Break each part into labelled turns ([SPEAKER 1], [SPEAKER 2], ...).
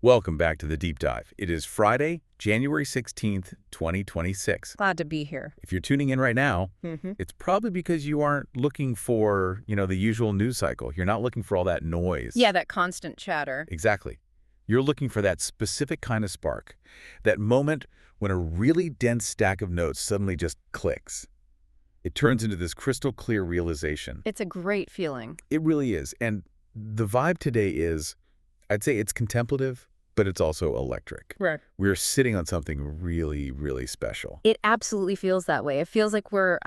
[SPEAKER 1] Welcome back to the Deep Dive. It is Friday, January 16th, 2026.
[SPEAKER 2] Glad to be here.
[SPEAKER 1] If you're tuning in right now, it's probably because you aren't looking for, the usual news cycle. You're not looking for all that noise.
[SPEAKER 2] Yeah, that constant chatter.
[SPEAKER 1] Exactly. You're looking for that specific kind of spark, that moment when a really dense stack of notes suddenly just clicks. It turns into this crystal clear realization.
[SPEAKER 2] It's a great feeling.
[SPEAKER 1] It really is. And the vibe today is, I'd say it's contemplative, but it's also electric.
[SPEAKER 2] Right.
[SPEAKER 1] We're sitting on something really, really special.
[SPEAKER 2] It absolutely feels that way. It feels like we're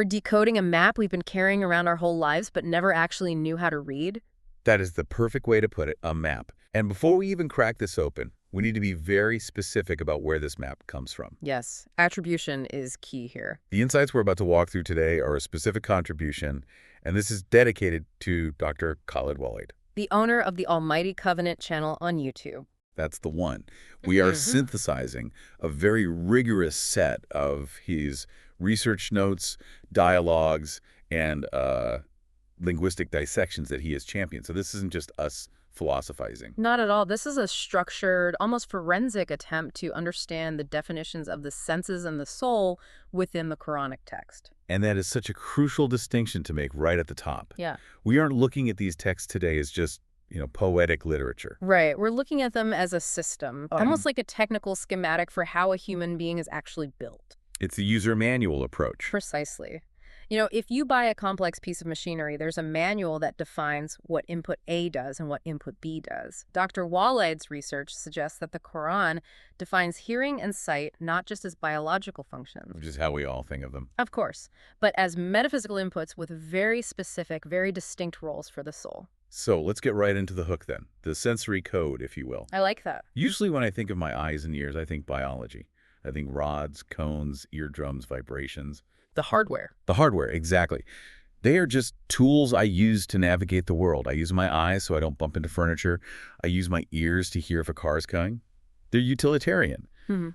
[SPEAKER 2] decoding a map we've been carrying around our whole lives but never actually knew how to read.
[SPEAKER 1] That is the perfect way to put it, a map. And before we even crack this open, we need to be very specific about where this map comes from.
[SPEAKER 2] Yes, attribution is key here.
[SPEAKER 1] The insights we're about to walk through today are a specific contribution, and this is dedicated to Dr. Khaled Waleed,
[SPEAKER 2] The owner of the Almighty Covenant channel on YouTube.
[SPEAKER 1] That's the one. We are synthesizing a very rigorous set of his research notes, dialogues, and linguistic dissections that he has championed. So this isn't just us philosophizing.
[SPEAKER 2] Not at all. This is a structured, almost forensic attempt to understand the definitions of the senses and the soul within the Quranic text.
[SPEAKER 1] And that is such a crucial distinction to make right at the top.
[SPEAKER 2] Yeah.
[SPEAKER 1] We aren't looking at these texts today as just, poetic literature.
[SPEAKER 2] Right. We're looking at them as a system, almost like a technical schematic for how a human being is actually built.
[SPEAKER 1] It's the user manual approach.
[SPEAKER 2] Precisely. If you buy a complex piece of machinery, there's a manual that defines what input A does and what input B does. Dr. Waleed's research suggests that the Quran defines hearing and sight not just as biological functions,
[SPEAKER 1] Which is how we all think of them.
[SPEAKER 2] of course, but as metaphysical inputs with very specific, very distinct roles for the soul.
[SPEAKER 1] So let's get right into the hook then. The sensory code, if you will.
[SPEAKER 2] I like that.
[SPEAKER 1] Usually when I think of my eyes and ears, I think biology. I think rods, cones, eardrums, vibrations.
[SPEAKER 2] The hardware.
[SPEAKER 1] The hardware, exactly. They are just tools I use to navigate the world. I use my eyes so I don't bump into furniture. I use my ears to hear if a car is coming. They're utilitarian.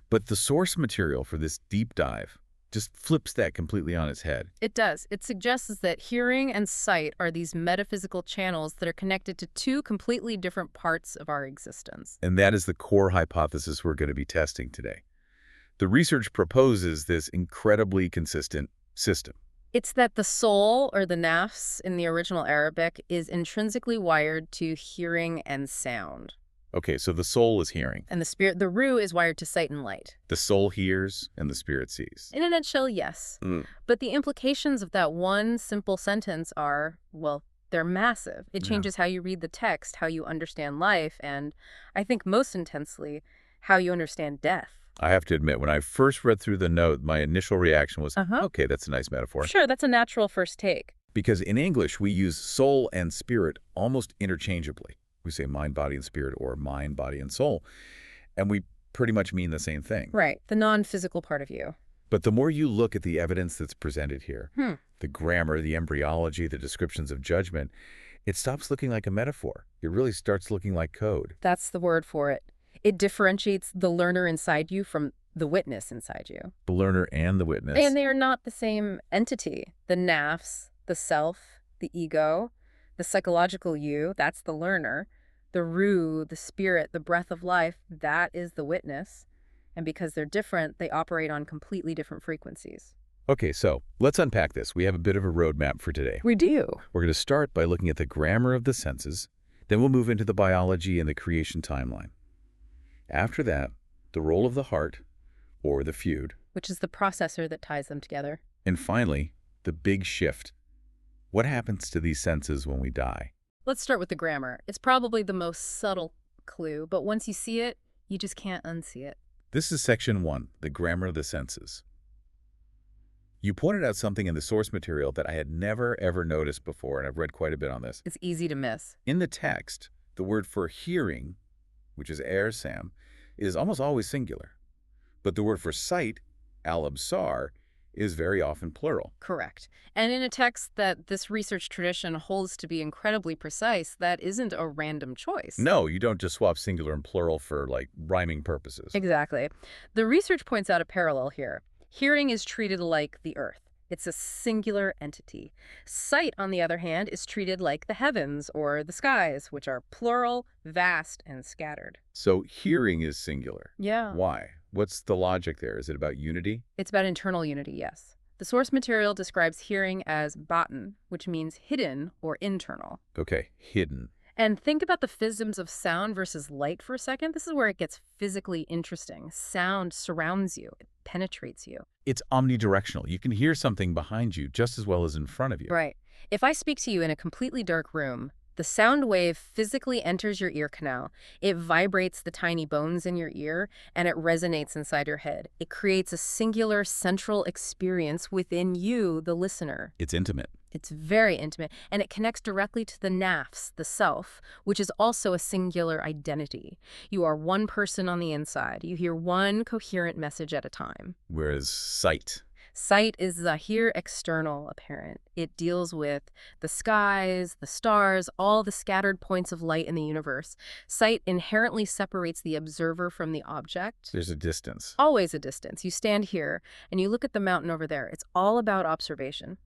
[SPEAKER 1] But the source material for this deep dive just flips that completely on its head.
[SPEAKER 2] It does. It suggests that hearing and sight are these metaphysical channels that are connected to two completely different parts of our existence.
[SPEAKER 1] And that is the core hypothesis we're going to be testing today. The research proposes this incredibly consistent system.
[SPEAKER 2] It's that the soul, or the nafs in the original Arabic, is intrinsically wired to hearing and sound.
[SPEAKER 1] Okay, so the soul is hearing.
[SPEAKER 2] And the spirit, the ruh, is wired to sight and light.
[SPEAKER 1] The soul hears and the spirit sees.
[SPEAKER 2] In a nutshell, yes. But the implications of that one simple sentence are, well, they're massive. It changes how you read the text, how you understand life, and I think most intensely, how you understand death.
[SPEAKER 1] I have to admit, when I first read through the note, my initial reaction was, okay, that's a nice metaphor.
[SPEAKER 2] Sure, that's a natural first take.
[SPEAKER 1] Because in English, we use soul and spirit almost interchangeably. We say mind, body, and spirit, or mind, body, and soul. And we pretty much mean the same thing.
[SPEAKER 2] Right, the non-physical part of you.
[SPEAKER 1] But the more you look at the evidence that's presented here, the grammar, the embryology, the descriptions of judgment, it stops looking like a metaphor. It really starts looking like code.
[SPEAKER 2] That's the word for it. It differentiates the learner inside you from the witness inside you.
[SPEAKER 1] The learner and the witness.
[SPEAKER 2] And they are not the same entity. The nafs, the self, the ego, the psychological you, that's the learner. The ruh, the spirit, the breath of life, that is the witness. And because they're different, they operate on completely different frequencies.
[SPEAKER 1] Okay, so let's unpack this. We have a bit of a roadmap for today.
[SPEAKER 2] We do.
[SPEAKER 1] We're going to start by looking at the grammar of the senses. Then we'll move into the biology and the creation timeline. After that, the role of the heart, or the feud.
[SPEAKER 2] Which is the processor that ties them together.
[SPEAKER 1] And finally, the big shift. What happens to these senses when we die?
[SPEAKER 2] Let's start with the grammar. It's probably the most subtle clue, but once you see it, you just can't unsee it.
[SPEAKER 1] This is section 1, the grammar of the senses. You pointed out something in the source material that I had never, ever noticed before, and I've read quite a bit on this.
[SPEAKER 2] It's easy to miss.
[SPEAKER 1] In the text, the word for hearing, which is ersam, is almost always singular. But the word for sight, al-absar, is very often plural.
[SPEAKER 2] Correct. And in a text that this research tradition holds to be incredibly precise, that isn't a random choice.
[SPEAKER 1] No, you don't just swap singular and plural for, rhyming purposes.
[SPEAKER 2] Exactly. The research points out a parallel here. Hearing is treated like the earth. It's a singular entity. Sight, on the other hand, is treated like the heavens or the skies, which are plural, vast, and scattered.
[SPEAKER 1] So hearing is singular.
[SPEAKER 2] Yeah.
[SPEAKER 1] Why? What's the logic there? Is it about unity?
[SPEAKER 2] It's about internal unity, yes. The source material describes hearing as batin, which means hidden or internal.
[SPEAKER 1] Okay, hidden.
[SPEAKER 2] And think about the physics of sound versus light for a second. This is where it gets physically interesting. Sound surrounds you. It penetrates you.
[SPEAKER 1] It's omnidirectional. You can hear something behind you just as well as in front of you.
[SPEAKER 2] Right. If I speak to you in a completely dark room, the sound wave physically enters your ear canal. It vibrates the tiny bones in your ear, and it resonates inside your head. It creates a singular central experience within you, the listener.
[SPEAKER 1] It's intimate.
[SPEAKER 2] It's very intimate, and it connects directly to the nafs, the self, which is also a singular identity. You are one person on the inside. You hear one coherent message at a time.
[SPEAKER 1] Whereas sight.
[SPEAKER 2] Sight is zahir, external, apparent. It deals with the skies, the stars, all the scattered points of light in the universe. Sight inherently separates the observer from the object.
[SPEAKER 1] There's a distance.
[SPEAKER 2] Always a distance. You stand here and you look at the mountain over there. It's all about observation.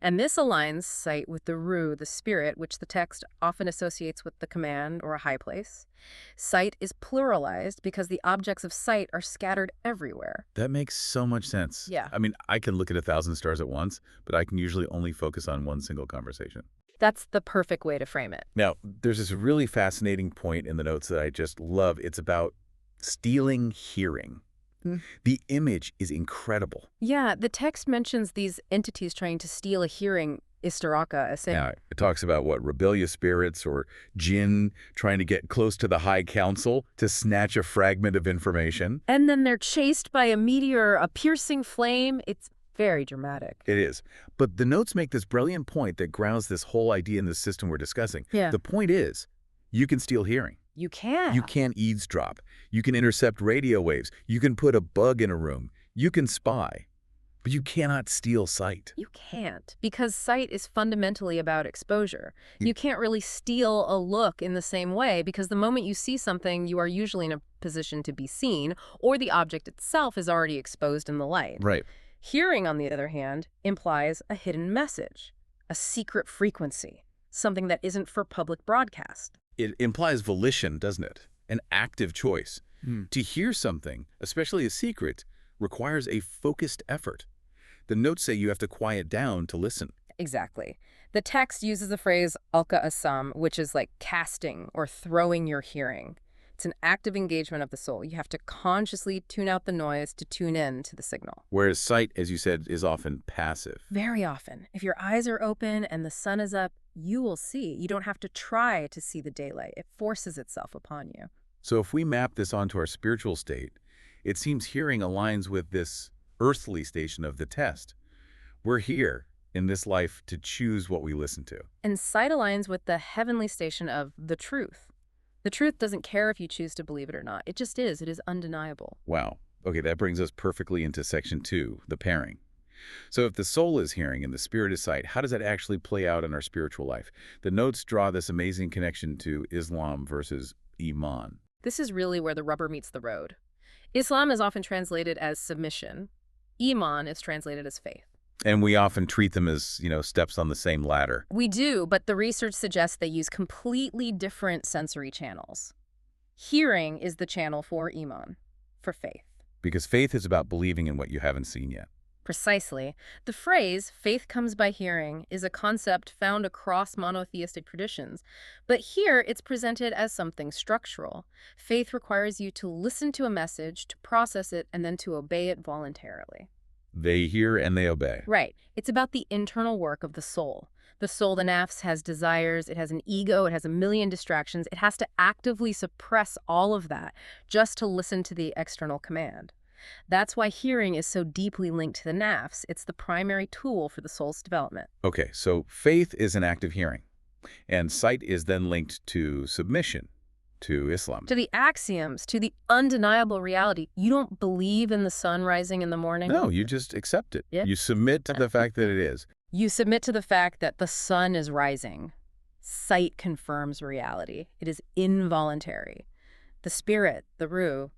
[SPEAKER 2] And this aligns sight with the ruh, the spirit, which the text often associates with the command or a high place. Sight is pluralized because the objects of sight are scattered everywhere.
[SPEAKER 1] That makes so much sense.
[SPEAKER 2] Yeah.
[SPEAKER 1] I mean, I can look at 1,000 stars at once, but I can usually only focus on one single conversation.
[SPEAKER 2] That's the perfect way to frame it.
[SPEAKER 1] Now, there's this really fascinating point in the notes that I just love. It's about stealing hearing. The image is incredible.
[SPEAKER 2] Yeah, the text mentions these entities trying to steal a hearing, istiraka.
[SPEAKER 1] Now, it talks about what, rebellious spirits or jinn trying to get close to the high council to snatch a fragment of information.
[SPEAKER 2] And then they're chased by a meteor, a piercing flame. It's very dramatic.
[SPEAKER 1] It is. But the notes make this brilliant point that grounds this whole idea in the system we're discussing.
[SPEAKER 2] Yeah.
[SPEAKER 1] The point is, you can steal hearing.
[SPEAKER 2] You can.
[SPEAKER 1] You can eavesdrop. You can intercept radio waves. You can put a bug in a room. You can spy. But you cannot steal sight.
[SPEAKER 2] You can't, because sight is fundamentally about exposure. You can't really steal a look in the same way, because the moment you see something, you are usually in a position to be seen, or the object itself is already exposed in the light.
[SPEAKER 1] Right.
[SPEAKER 2] Hearing, on the other hand, implies a hidden message, a secret frequency, something that isn't for public broadcast.
[SPEAKER 1] It implies volition, doesn't it? An active choice. To hear something, especially a secret, requires a focused effort. The notes say you have to quiet down to listen.
[SPEAKER 2] Exactly. The text uses the phrase alka asam, which is like casting or throwing your hearing. It's an active engagement of the soul. You have to consciously tune out the noise to tune in to the signal.
[SPEAKER 1] Whereas sight, as you said, is often passive.
[SPEAKER 2] Very often. If your eyes are open and the sun is up, you will see. You don't have to try to see the daylight. It forces itself upon you.
[SPEAKER 1] So if we map this onto our spiritual state, it seems hearing aligns with this earthly station of the test. We're here in this life to choose what we listen to.
[SPEAKER 2] And sight aligns with the heavenly station of the truth. The truth doesn't care if you choose to believe it or not. It just is. It is undeniable.
[SPEAKER 1] Wow. Okay, that brings us perfectly into section 2, the pairing. So if the soul is hearing and the spirit is sight, how does that actually play out in our spiritual life? The notes draw this amazing connection to Islam versus Iman.
[SPEAKER 2] This is really where the rubber meets the road. Islam is often translated as submission. Iman is translated as faith.
[SPEAKER 1] And we often treat them as, steps on the same ladder.
[SPEAKER 2] We do, but the research suggests they use completely different sensory channels. Hearing is the channel for Iman, for faith.
[SPEAKER 1] Because faith is about believing in what you haven't seen yet.
[SPEAKER 2] Precisely. The phrase, faith comes by hearing, is a concept found across monotheistic traditions. But here, it's presented as something structural. Faith requires you to listen to a message, to process it, and then to obey it voluntarily.
[SPEAKER 1] They hear and they obey.
[SPEAKER 2] Right. It's about the internal work of the soul. The soul, the nafs, has desires, it has an ego, it has a million distractions. It has to actively suppress all of that just to listen to the external command. That's why hearing is so deeply linked to the nafs. It's the primary tool for the soul's development.
[SPEAKER 1] Okay, so faith is an act of hearing, and sight is then linked to submission, to Islam.
[SPEAKER 2] To the axioms, to the undeniable reality. You don't believe in the sun rising in the morning?
[SPEAKER 1] No, you just accept it.
[SPEAKER 2] Yeah.
[SPEAKER 1] You submit to the fact that it is.
[SPEAKER 2] You submit to the fact that the sun is rising. Sight confirms reality. It is involuntary. The spirit, the ruh,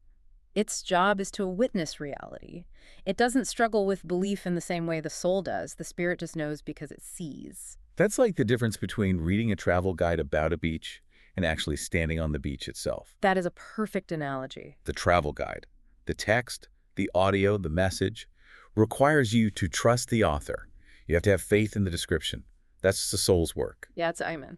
[SPEAKER 2] Its job is to witness reality. It doesn't struggle with belief in the same way the soul does. The spirit just knows because it sees.
[SPEAKER 1] That's like the difference between reading a travel guide about a beach and actually standing on the beach itself.
[SPEAKER 2] That is a perfect analogy.
[SPEAKER 1] The travel guide, the text, the audio, the message, requires you to trust the author. You have to have faith in the description. That's the soul's work.
[SPEAKER 2] Yeah, it's Ayman.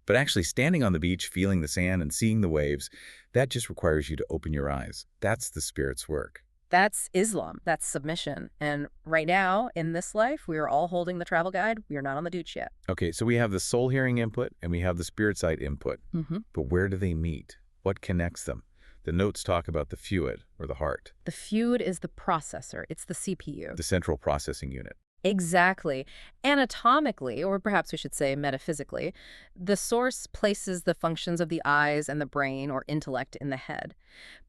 [SPEAKER 1] But actually standing on the beach, feeling the sand and seeing the waves, that just requires you to open your eyes. That's the spirit's work.
[SPEAKER 2] That's Islam. That's submission. And right now, in this life, we are all holding the travel guide. We are not on the douche yet.
[SPEAKER 1] Okay, so we have the soul hearing input and we have the spirit side input. But where do they meet? What connects them? The notes talk about the fluid, or the heart.
[SPEAKER 2] The fluid is the processor. It's the CPU.
[SPEAKER 1] The central processing unit.
[SPEAKER 2] Exactly. Anatomically, or perhaps we should say metaphysically, the source places the functions of the eyes and the brain or intellect in the head.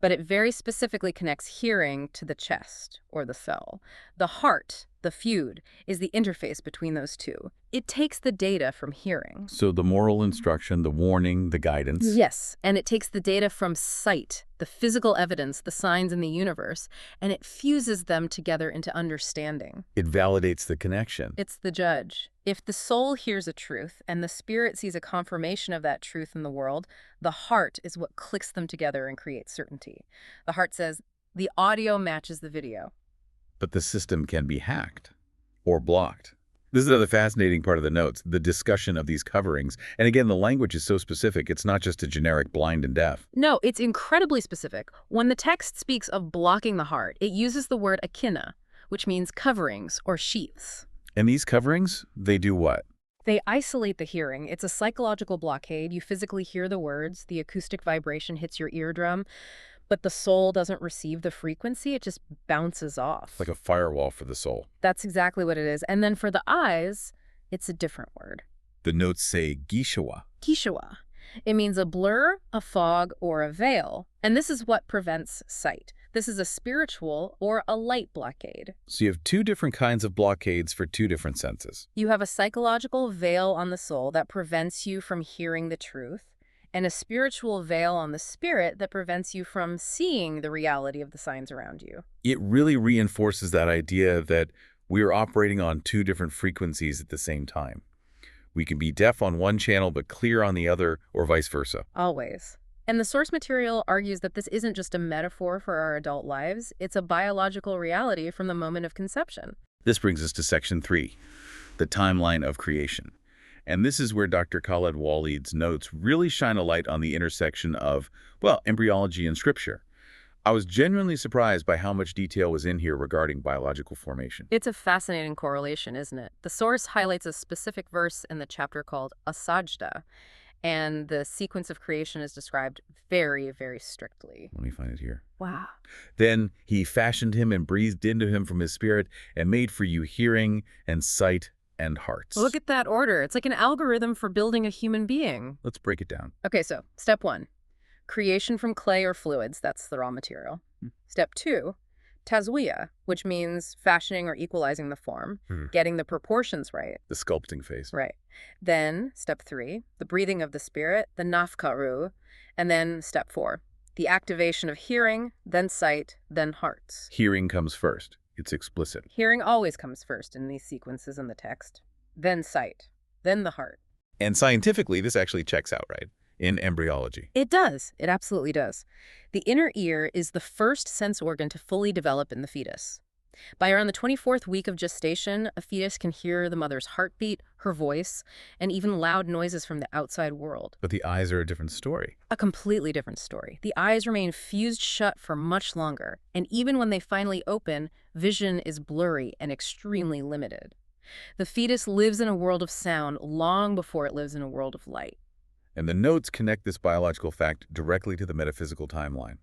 [SPEAKER 2] But it very specifically connects hearing to the chest or the cell. The heart, the fluid, is the interface between those two. It takes the data from hearing.
[SPEAKER 1] So the moral instruction, the warning, the guidance.
[SPEAKER 2] Yes, and it takes the data from sight, the physical evidence, the signs in the universe, and it fuses them together into understanding.
[SPEAKER 1] It validates the connection.
[SPEAKER 2] It's the judge. If the soul hears a truth and the spirit sees a confirmation of that truth in the world, the heart is what clicks them together and creates certainty. The heart says, the audio matches the video.
[SPEAKER 1] But the system can be hacked or blocked. This is another fascinating part of the notes, the discussion of these coverings. And again, the language is so specific, it's not just a generic blind and deaf.
[SPEAKER 2] No, it's incredibly specific. When the text speaks of blocking the heart, it uses the word akina, which means coverings or sheaths.
[SPEAKER 1] And these coverings, they do what?
[SPEAKER 2] They isolate the hearing. It's a psychological blockade. You physically hear the words, the acoustic vibration hits your eardrum, but the soul doesn't receive the frequency. It just bounces off.
[SPEAKER 1] Like a firewall for the soul.
[SPEAKER 2] That's exactly what it is. And then for the eyes, it's a different word.
[SPEAKER 1] The notes say gishawa.
[SPEAKER 2] Gishawa. It means a blur, a fog, or a veil. And this is what prevents sight. This is a spiritual or a light blockade.
[SPEAKER 1] So you have two different kinds of blockades for two different senses.
[SPEAKER 2] You have a psychological veil on the soul that prevents you from hearing the truth, and a spiritual veil on the spirit that prevents you from seeing the reality of the signs around you.
[SPEAKER 1] It really reinforces that idea that we are operating on two different frequencies at the same time. We can be deaf on one channel but clear on the other, or vice versa.
[SPEAKER 2] Always. And the source material argues that this isn't just a metaphor for our adult lives, it's a biological reality from the moment of conception.
[SPEAKER 1] This brings us to section 3, the timeline of creation. And this is where Dr. Khaled Waleed's notes really shine a light on the intersection of, well, embryology and scripture. I was genuinely surprised by how much detail was in here regarding biological formation.
[SPEAKER 2] It's a fascinating correlation, isn't it? The source highlights a specific verse in the chapter called As-Sajda, and the sequence of creation is described very, very strictly.
[SPEAKER 1] Let me find it here.
[SPEAKER 2] Wow.
[SPEAKER 1] Then he fashioned him and breathed into him from his spirit and made for you hearing and sight and hearts.
[SPEAKER 2] Look at that order. It's like an algorithm for building a human being.
[SPEAKER 1] Let's break it down.
[SPEAKER 2] Okay, so step 1, creation from clay or fluids. That's the raw material. Step 2, tazwiya, which means fashioning or equalizing the form, getting the proportions right.
[SPEAKER 1] The sculpting phase.
[SPEAKER 2] Right. Then step 3, the breathing of the spirit, the nafkaru. And then step 4, the activation of hearing, then sight, then hearts.
[SPEAKER 1] Hearing comes first. It's explicit.
[SPEAKER 2] Hearing always comes first in these sequences in the text. Then sight, then the heart.
[SPEAKER 1] And scientifically, this actually checks out, right? In embryology.
[SPEAKER 2] It does. It absolutely does. The inner ear is the first sense organ to fully develop in the fetus. By around the 24th week of gestation, a fetus can hear the mother's heartbeat, her voice, and even loud noises from the outside world.
[SPEAKER 1] But the eyes are a different story.
[SPEAKER 2] A completely different story. The eyes remain fused shut for much longer, and even when they finally open, vision is blurry and extremely limited. The fetus lives in a world of sound long before it lives in a world of light.
[SPEAKER 1] And the notes connect this biological fact directly to the metaphysical timeline.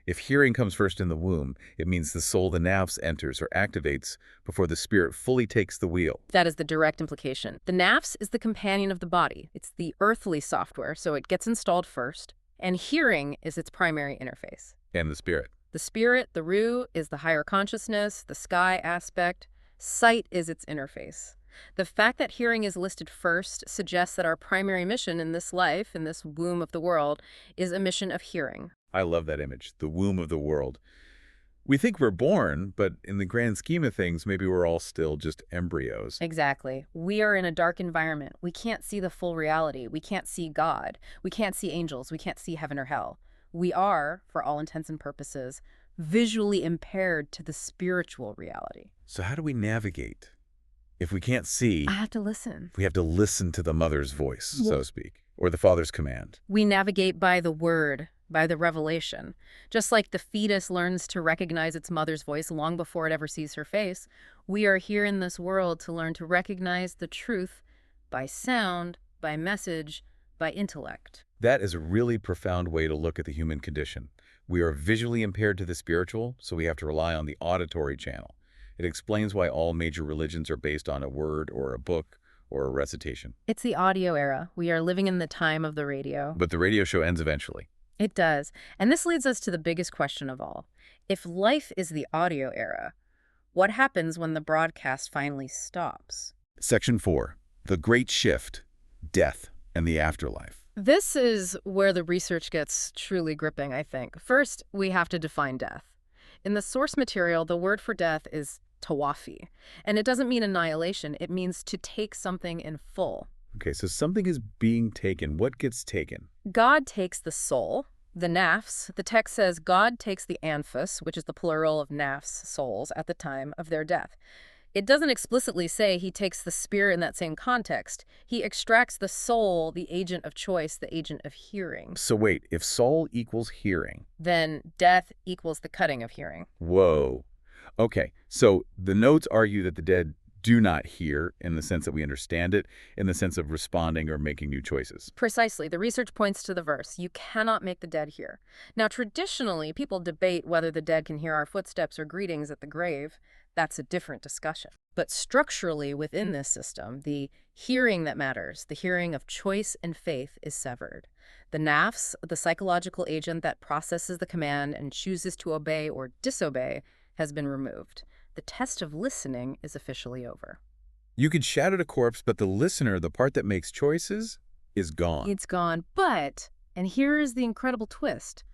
[SPEAKER 1] If hearing comes first in the womb, it means the soul, the nafs, enters or activates before the spirit fully takes the wheel.
[SPEAKER 2] That is the direct implication. The nafs is the companion of the body. It's the earthly software, so it gets installed first, and hearing is its primary interface.
[SPEAKER 1] And the spirit.
[SPEAKER 2] The spirit, the ruh, is the higher consciousness, the sky aspect. Sight is its interface. The fact that hearing is listed first suggests that our primary mission in this life, in this womb of the world, is a mission of hearing.
[SPEAKER 1] I love that image, the womb of the world. We think we're born, but in the grand scheme of things, maybe we're all still just embryos.
[SPEAKER 2] Exactly. We are in a dark environment. We can't see the full reality. We can't see God. We can't see angels. We can't see heaven or hell. We are, for all intents and purposes, visually impaired to the spiritual reality.
[SPEAKER 1] So how do we navigate? If we can't see,
[SPEAKER 2] I have to listen.
[SPEAKER 1] we have to listen to the mother's voice, so to speak, or the father's command.
[SPEAKER 2] We navigate by the word, by the revelation. Just like the fetus learns to recognize its mother's voice long before it ever sees her face, we are here in this world to learn to recognize the truth by sound, by message, by intellect.
[SPEAKER 1] That is a really profound way to look at the human condition. We are visually impaired to the spiritual, so we have to rely on the auditory channel. It explains why all major religions are based on a word or a book or a recitation.
[SPEAKER 2] It's the audio era. We are living in the time of the radio.
[SPEAKER 1] But the radio show ends eventually.
[SPEAKER 2] It does. And this leads us to the biggest question of all. If life is the audio era, what happens when the broadcast finally stops?
[SPEAKER 1] Section 4. The Great Shift, Death, and the Afterlife.
[SPEAKER 2] This is where the research gets truly gripping, I think. First, we have to define death. In the source material, the word for death is tawafi. And it doesn't mean annihilation. It means to take something in full.
[SPEAKER 1] Okay, so something is being taken. What gets taken?
[SPEAKER 2] God takes the soul, the nafs. The text says God takes the anfus, which is the plural of nafs, souls, at the time of their death. It doesn't explicitly say he takes the spirit in that same context. He extracts the soul, the agent of choice, the agent of hearing.
[SPEAKER 1] So wait, if soul equals hearing,
[SPEAKER 2] then death equals the cutting of hearing.
[SPEAKER 1] whoa. Okay, so the notes argue that the dead do not hear in the sense that we understand it, in the sense of responding or making new choices.
[SPEAKER 2] Precisely. The research points to the verse, you cannot make the dead hear. Now, traditionally, people debate whether the dead can hear our footsteps or greetings at the grave. That's a different discussion. But structurally within this system, the hearing that matters, the hearing of choice and faith, is severed. The nafs, the psychological agent that processes the command and chooses to obey or disobey, has been removed. The test of listening is officially over.
[SPEAKER 1] You could shout at a corpse, but the listener, the part that makes choices, is gone.
[SPEAKER 2] It's gone, but, and here is the incredible twist,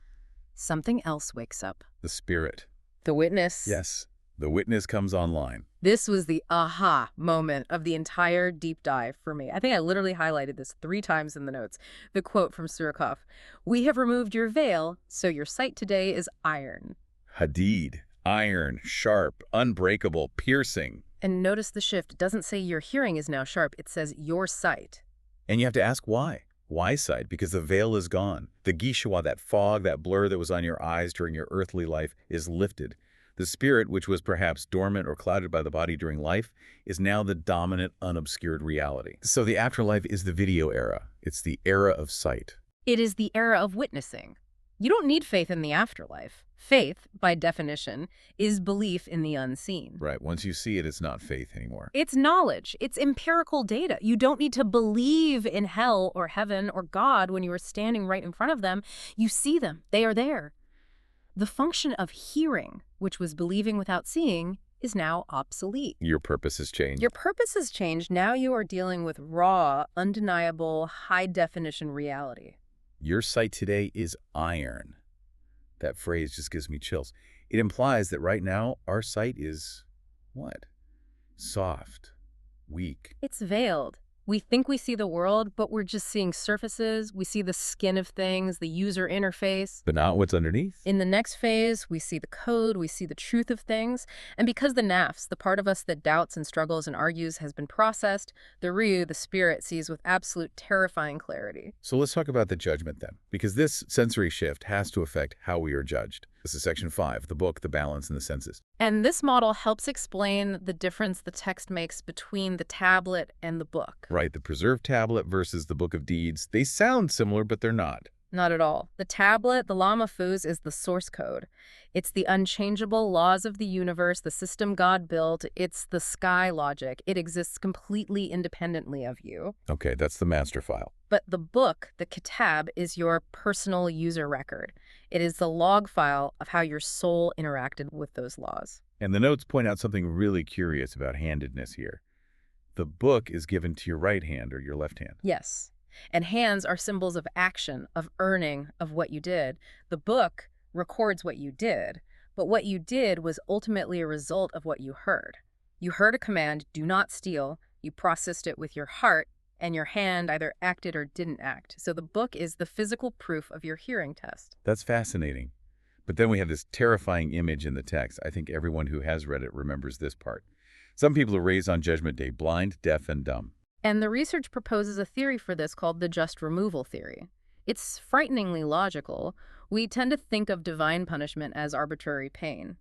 [SPEAKER 2] something else wakes up.
[SPEAKER 1] The spirit.
[SPEAKER 2] The witness.
[SPEAKER 1] Yes, the witness comes online.
[SPEAKER 2] This was the aha moment of the entire deep dive for me. I think I literally highlighted this 3 times in the notes. The quote from Surah Qaf, "We have removed your veil, so your sight today is iron."
[SPEAKER 1] Hadid, iron, sharp, unbreakable, piercing.
[SPEAKER 2] And notice the shift. It doesn't say your hearing is now sharp. It says your sight.
[SPEAKER 1] And you have to ask why. Why sight? Because the veil is gone. The gishawa, that fog, that blur that was on your eyes during your earthly life, is lifted. The spirit, which was perhaps dormant or clouded by the body during life, is now the dominant, unobscured reality. So the afterlife is the video era. It's the era of sight.
[SPEAKER 2] It is the era of witnessing. You don't need faith in the afterlife. Faith, by definition, is belief in the unseen.
[SPEAKER 1] Right. Once you see it, it's not faith anymore.
[SPEAKER 2] It's knowledge. It's empirical data. You don't need to believe in hell or heaven or God when you are standing right in front of them. You see them. They are there. The function of hearing, which was believing without seeing, is now obsolete.
[SPEAKER 1] Your purpose has changed.
[SPEAKER 2] Your purpose has changed. Now you are dealing with raw, undeniable, high-definition reality.
[SPEAKER 1] Your sight today is iron. That phrase just gives me chills. It implies that right now our sight is what? Soft, weak.
[SPEAKER 2] It's veiled. We think we see the world, but we're just seeing surfaces. We see the skin of things, the user interface.
[SPEAKER 1] But not what's underneath.
[SPEAKER 2] In the next phase, we see the code, we see the truth of things. And because the nafs, the part of us that doubts and struggles and argues, has been processed, the Ruh, the spirit, sees with absolute terrifying clarity.
[SPEAKER 1] So let's talk about the judgment then, because this sensory shift has to affect how we are judged. This is section 5, the book, the balance, and the senses.
[SPEAKER 2] And this model helps explain the difference the text makes between the tablet and the book.
[SPEAKER 1] Right, the preserved tablet versus the book of deeds. They sound similar, but they're not.
[SPEAKER 2] Not at all. The tablet, the law mahfuz, is the source code. It's the unchangeable laws of the universe, the system God built. It's the sky logic. It exists completely independently of you.
[SPEAKER 1] Okay, that's the master file.
[SPEAKER 2] But the book, the kitab, is your personal user record. It is the log file of how your soul interacted with those laws.
[SPEAKER 1] And the notes point out something really curious about handedness here. The book is given to your right hand or your left hand.
[SPEAKER 2] Yes. And hands are symbols of action, of earning, of what you did. The book records what you did, but what you did was ultimately a result of what you heard. You heard a command, do not steal. You processed it with your heart, and your hand either acted or didn't act. So the book is the physical proof of your hearing test.
[SPEAKER 1] That's fascinating. But then we have this terrifying image in the text. I think everyone who has read it remembers this part. Some people are raised on Judgment Day blind, deaf, and dumb.
[SPEAKER 2] And the research proposes a theory for this called the just removal theory. It's frighteningly logical. We tend to think of divine punishment as arbitrary pain.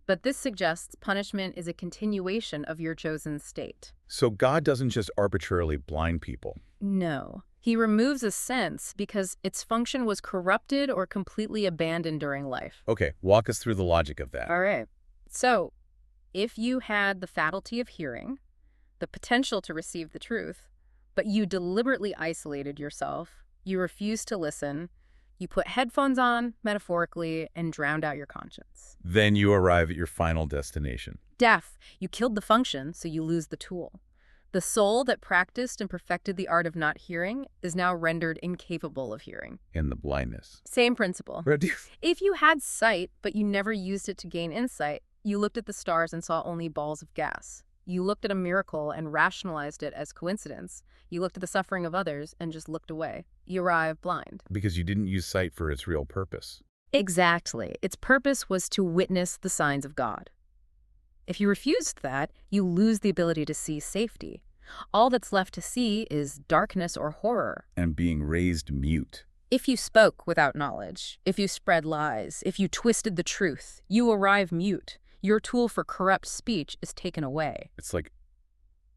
[SPEAKER 2] But this suggests punishment is a continuation of your chosen state.
[SPEAKER 1] So God doesn't just arbitrarily blind people.
[SPEAKER 2] No. He removes a sense because its function was corrupted or completely abandoned during life.
[SPEAKER 1] Okay, walk us through the logic of that.
[SPEAKER 2] All right. So, if you had the faculty of hearing, the potential to receive the truth, but you deliberately isolated yourself, you refused to listen, you put headphones on, metaphorically, and drowned out your conscience.
[SPEAKER 1] Then you arrive at your final destination.
[SPEAKER 2] Deaf, you killed the function, so you lose the tool. The soul that practiced and perfected the art of not hearing is now rendered incapable of hearing.
[SPEAKER 1] In the blindness.
[SPEAKER 2] Same principle. If you had sight, but you never used it to gain insight, you looked at the stars and saw only balls of gas. You looked at a miracle and rationalized it as coincidence. You looked at the suffering of others and just looked away. You arrive blind.
[SPEAKER 1] Because you didn't use sight for its real purpose.
[SPEAKER 2] Exactly. Its purpose was to witness the signs of God. If you refused that, you lose the ability to see safety. All that's left to see is darkness or horror.
[SPEAKER 1] And being raised mute.
[SPEAKER 2] If you spoke without knowledge, if you spread lies, if you twisted the truth, you arrive mute. Your tool for corrupt speech is taken away.
[SPEAKER 1] It's like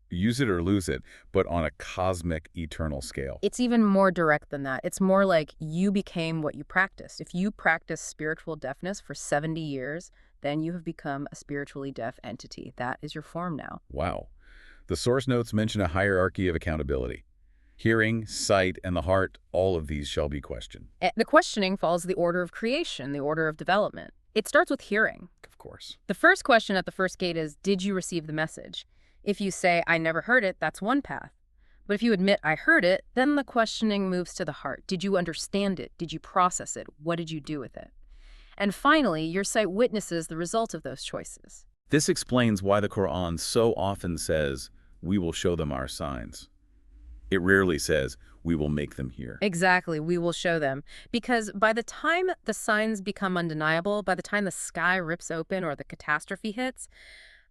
[SPEAKER 1] use it or lose it, but on a cosmic, eternal scale.
[SPEAKER 2] It's even more direct than that. It's more like you became what you practiced. If you practice spiritual deafness for 70 years, then you have become a spiritually deaf entity. That is your form now.
[SPEAKER 1] Wow. The source notes mention a hierarchy of accountability. Hearing, sight, and the heart, all of these shall be questioned.
[SPEAKER 2] The questioning follows the order of creation, the order of development. It starts with hearing.
[SPEAKER 1] Of course.
[SPEAKER 2] The first question at the first gate is, did you receive the message? If you say, I never heard it, that's one path. But if you admit, I heard it, then the questioning moves to the heart. Did you understand it? Did you process it? What did you do with it? And finally, your sight witnesses the result of those choices.
[SPEAKER 1] This explains why the Quran so often says, we will show them our signs. It rarely says, we will make them hear.
[SPEAKER 2] Exactly, we will show them. Because by the time the signs become undeniable, by the time the sky rips open or the catastrophe hits,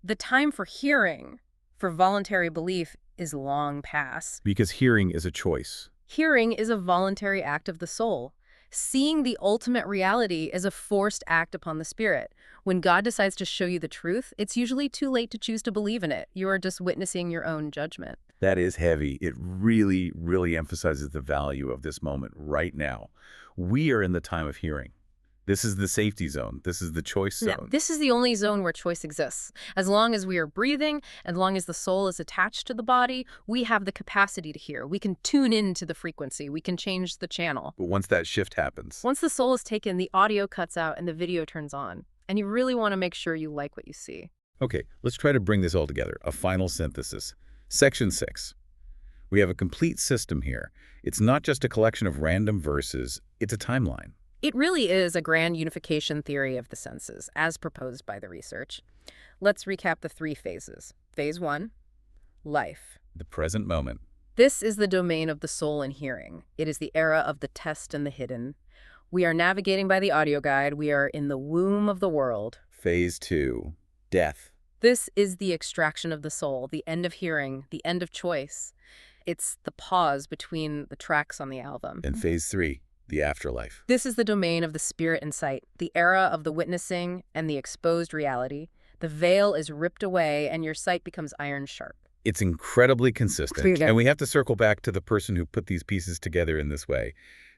[SPEAKER 2] the time for hearing, for voluntary belief, is long past.
[SPEAKER 1] Because hearing is a choice.
[SPEAKER 2] Hearing is a voluntary act of the soul. Seeing the ultimate reality is a forced act upon the spirit. When God decides to show you the truth, it's usually too late to choose to believe in it. You are just witnessing your own judgment.
[SPEAKER 1] That is heavy. It really, really emphasizes the value of this moment right now. We are in the time of hearing. This is the safety zone. This is the choice zone.
[SPEAKER 2] Yeah, this is the only zone where choice exists. As long as we are breathing, as long as the soul is attached to the body, we have the capacity to hear. We can tune into the frequency. We can change the channel.
[SPEAKER 1] But once that shift happens.
[SPEAKER 2] Once the soul is taken, the audio cuts out and the video turns on. And you really want to make sure you like what you see.
[SPEAKER 1] Okay, let's try to bring this all together. A final synthesis. Section 6. We have a complete system here. It's not just a collection of random verses. It's a timeline.
[SPEAKER 2] It really is a grand unification theory of the senses, as proposed by the research. Let's recap the 3 phases. Phase 1, life.
[SPEAKER 1] The present moment.
[SPEAKER 2] This is the domain of the soul and hearing. It is the era of the test and the hidden. We are navigating by the audio guide. We are in the womb of the world.
[SPEAKER 1] Phase 2, death.
[SPEAKER 2] This is the extraction of the soul, the end of hearing, the end of choice. It's the pause between the tracks on the album.
[SPEAKER 1] And phase 3, the afterlife.
[SPEAKER 2] This is the domain of the spirit and sight, the era of the witnessing and the exposed reality. The veil is ripped away and your sight becomes iron sharp.
[SPEAKER 1] It's incredibly consistent. And we have to circle back to the person who put these pieces together in this way.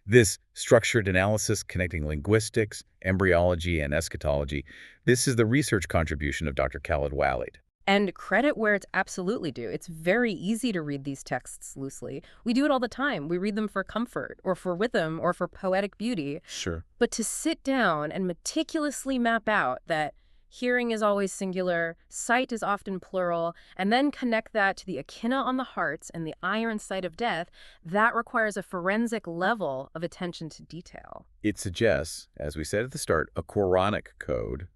[SPEAKER 1] This structured analysis connecting linguistics, embryology, and eschatology, this is the research contribution of Dr. Khaled Waleed.
[SPEAKER 2] And credit where it's absolutely due. It's very easy to read these texts loosely. We do it all the time. We read them for comfort, or for rhythm, or for poetic beauty.
[SPEAKER 1] Sure.
[SPEAKER 2] But to sit down and meticulously map out that hearing is always singular, sight is often plural, and then connect that to the echina on the heart and the iron sight of death, that requires a forensic level of attention to detail.
[SPEAKER 1] It suggests, as we said at the start, a Quranic code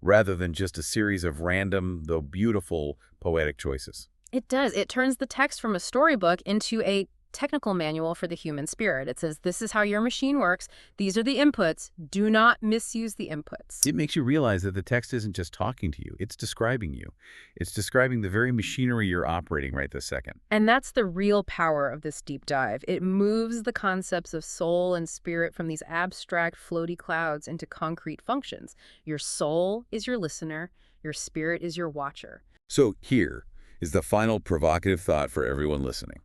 [SPEAKER 1] rather than just a series of random, though beautiful, poetic choices.
[SPEAKER 2] It does. It turns the text from a storybook into a technical manual for the human spirit. It says, this is how your machine works. These are the inputs. Do not misuse the inputs.
[SPEAKER 1] It makes you realize that the text isn't just talking to you. It's describing you. It's describing the very machinery you're operating right this second.
[SPEAKER 2] And that's the real power of this deep dive. It moves the concepts of soul and spirit from these abstract, floaty clouds into concrete functions. Your soul is your listener. Your spirit is your watcher.
[SPEAKER 1] So here is the final provocative thought for everyone listening.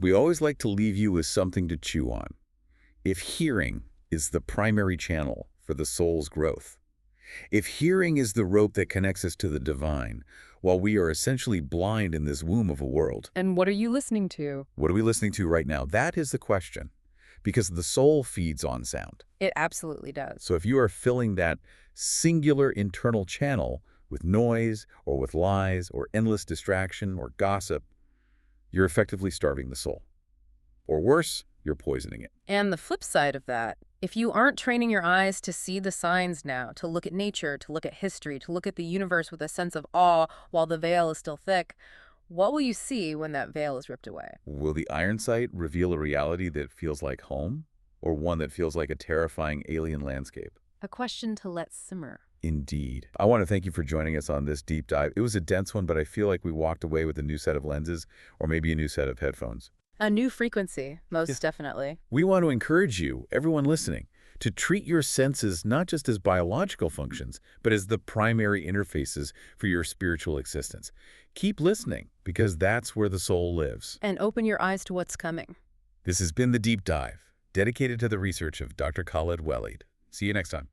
[SPEAKER 1] We always like to leave you with something to chew on. If hearing is the primary channel for the soul's growth, if hearing is the rope that connects us to the divine, while we are essentially blind in this womb of a world.
[SPEAKER 2] And what are you listening to?
[SPEAKER 1] What are we listening to right now? That is the question. Because the soul feeds on sound.
[SPEAKER 2] It absolutely does.
[SPEAKER 1] So if you are filling that singular internal channel with noise or with lies or endless distraction or gossip, you're effectively starving the soul. Or worse, you're poisoning it.
[SPEAKER 2] And the flip side of that, if you aren't training your eyes to see the signs now, to look at nature, to look at history, to look at the universe with a sense of awe while the veil is still thick, what will you see when that veil is ripped away?
[SPEAKER 1] Will the iron sight reveal a reality that feels like home, or one that feels like a terrifying alien landscape?
[SPEAKER 2] A question to let simmer.
[SPEAKER 1] Indeed. I want to thank you for joining us on this deep dive. It was a dense one, but I feel like we walked away with a new set of lenses or maybe a new set of headphones.
[SPEAKER 2] A new frequency, most definitely.
[SPEAKER 1] We want to encourage you, everyone listening, to treat your senses not just as biological functions, but as the primary interfaces for your spiritual existence. Keep listening, because that's where the soul lives.
[SPEAKER 2] And open your eyes to what's coming.
[SPEAKER 1] This has been The Deep Dive, dedicated to the research of Dr. Khaled Waleed. See you next time.